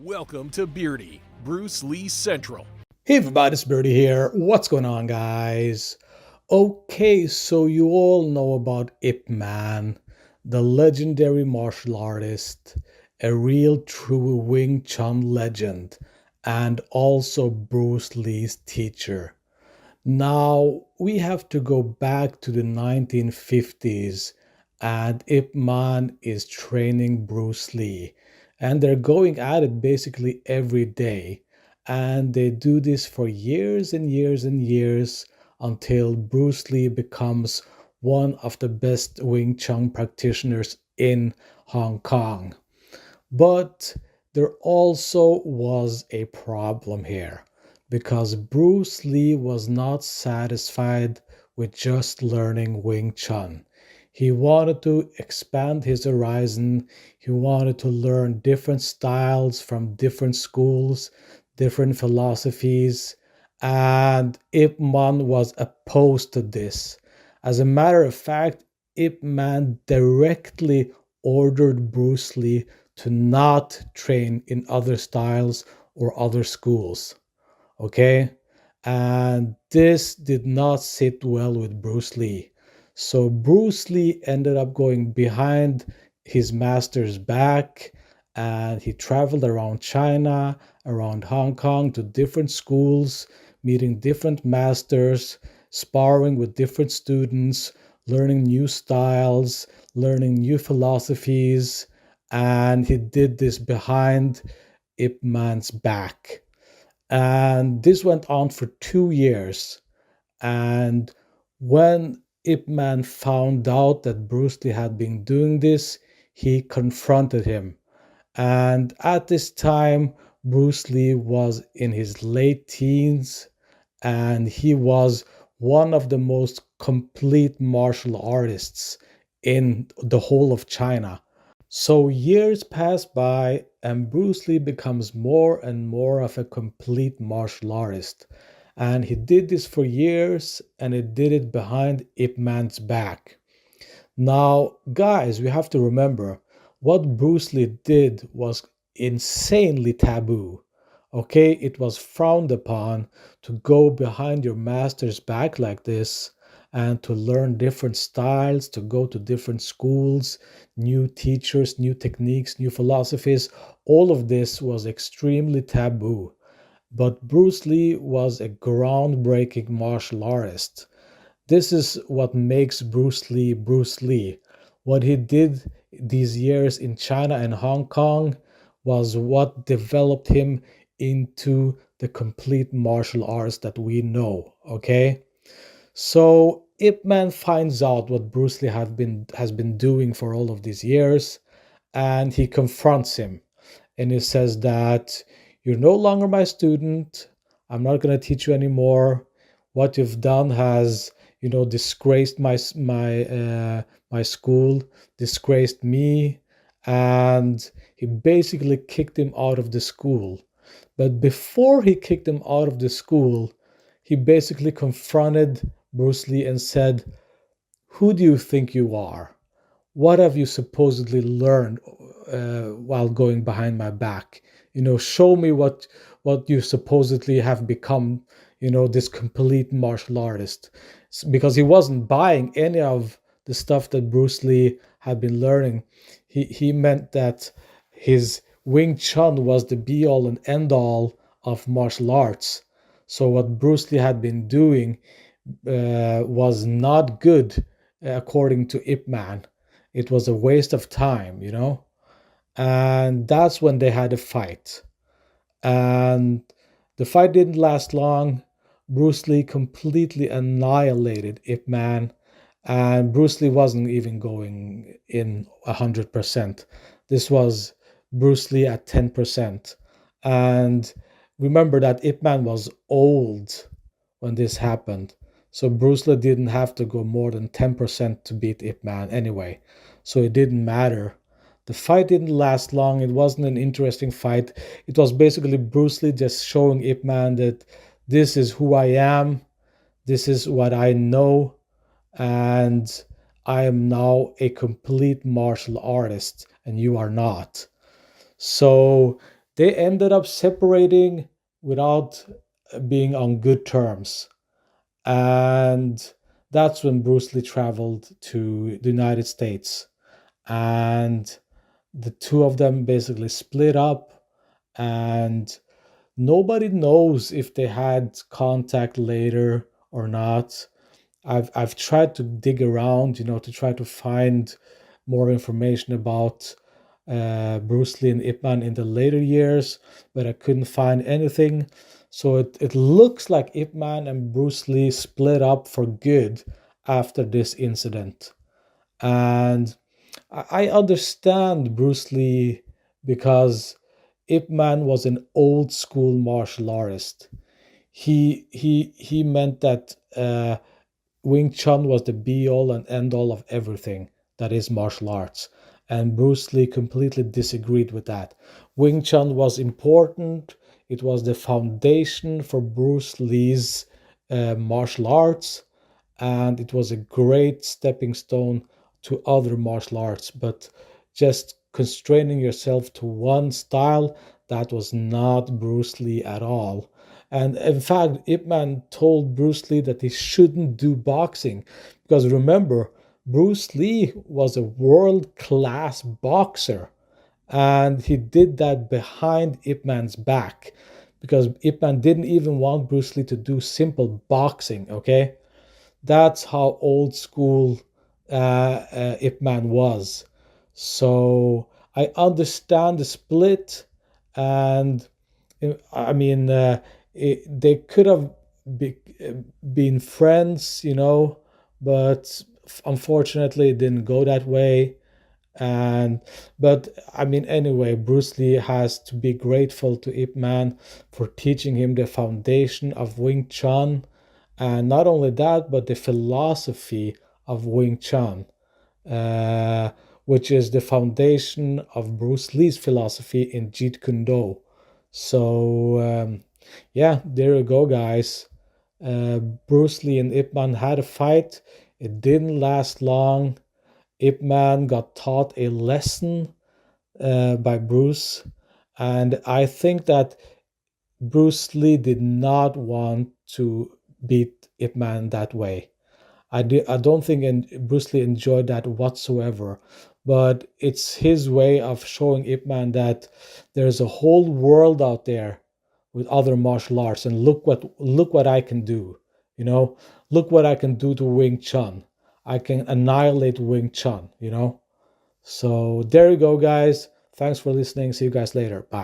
Welcome to Beardy, Bruce Lee Central. Hey everybody, it's Birdie here. What's going on, guys? Okay, so you all know about Ip Man, the legendary martial artist, a real true Wing Chun legend, and also Bruce Lee's teacher. Now, we have to go back to the 1950s, and Ip Man is training Bruce Lee, and they're going at it basically every day. And they do this for years and years and years until Bruce Lee becomes one of the best Wing Chun practitioners in Hong Kong. But there also was a problem here because Bruce Lee was not satisfied with just learning Wing Chun. He wanted to expand his horizon. He wanted to learn different styles from different schools, different philosophies, and Ip Man was opposed to this. As a matter of fact, Ip Man directly ordered Bruce Lee to not train in other styles or other schools. Okay? And this did not sit well with Bruce Lee. So Bruce Lee ended up going behind his master's back and he traveled around China, around Hong Kong to different schools, meeting different masters, sparring with different students, learning new styles, learning new philosophies, and he did this behind Ip Man's back. And this went on for 2 years. And when Ip Man found out that Bruce Lee had been doing this, he confronted him. And at this time, Bruce Lee was in his late teens and he was one of the most complete martial artists in the whole of China. So years pass by and Bruce Lee becomes more and more of a complete martial artist. And he did this for years and he did it behind Ip Man's back. Now, guys, we have to remember what Bruce Lee did was insanely taboo. Okay, it was frowned upon to go behind your master's back like this and to learn different styles, to go to different schools, new teachers, new techniques, new philosophies. All of this was extremely taboo. But Bruce Lee was a groundbreaking martial artist. This is what makes Bruce Lee Bruce Lee. What he did these years in China and Hong Kong was what developed him into the complete martial artist that we know, okay? So Ip Man finds out what Bruce Lee has been doing for all of these years, and he confronts him. And he says that you're no longer my student. I'm not going to teach you anymore. What you've done has, disgraced my school, disgraced me, and he basically kicked him out of the school. But before he kicked him out of the school, he basically confronted Bruce Lee and said, "Who do you think you are? What have you supposedly learned while going behind my back? Show me what you supposedly have become, this complete martial artist." Because he wasn't buying any of the stuff that Bruce Lee had been learning. He meant that his Wing Chun was the be all and end all of martial arts. So what Bruce Lee had been doing was not good according to Ip Man. It was a waste of time. And that's when they had a fight. And the fight didn't last long. Bruce Lee completely annihilated Ip Man, and Bruce Lee wasn't even going in 100%. This was Bruce Lee at 10%. And remember that Ip Man was old when this happened. So Bruce Lee didn't have to go more than 10% to beat Ip Man anyway. So it didn't matter. The fight didn't last long. It wasn't an interesting fight. It was basically Bruce Lee just showing Ip Man that this is who I am, this is what I know, and I am now a complete martial artist, and you are not. So they ended up separating without being on good terms. And that's when Bruce Lee traveled to the United States. And the two of them basically split up, and nobody knows if they had contact later or not. I've tried to dig around, to try to find more information about Bruce Lee and Ip Man in the later years, but I couldn't find anything. So it looks like Ip Man and Bruce Lee split up for good after this incident. And I understand Bruce Lee because Ip Man was an old school martial artist. He meant that Wing Chun was the be all and end all of everything that is martial arts. And Bruce Lee completely disagreed with that. Wing Chun was important. It was the foundation for Bruce Lee's martial arts, and it was a great stepping stone to other martial arts. But just constraining yourself to one style, that was not Bruce Lee at all. And in fact, Ip Man told Bruce Lee that he shouldn't do boxing because remember, Bruce Lee was a world-class boxer, and he did that behind Ip Man's back because Ip Man didn't even want Bruce Lee to do simple boxing, okay? That's how old school Ip Man was. So I understand the split, and I mean, they could have been friends, but unfortunately it didn't go that way. But I mean, anyway, Bruce Lee has to be grateful to Ip Man for teaching him the foundation of Wing Chun, and not only that, but the philosophy of Wing Chun, which is the foundation of Bruce Lee's philosophy in Jeet Kune Do. So yeah, there you go, guys. Bruce Lee and Ip Man had a fight. It didn't last long. Ip Man got taught a lesson by Bruce, and I think that Bruce Lee did not want to beat Ip Man that way. I don't think Bruce Lee enjoyed that whatsoever, but it's his way of showing Ip Man that there's a whole world out there with other martial arts, and look what I can do. Look what I can do to Wing Chun. I can annihilate Wing Chun. So there you go, guys. Thanks for listening. See you guys later. Bye.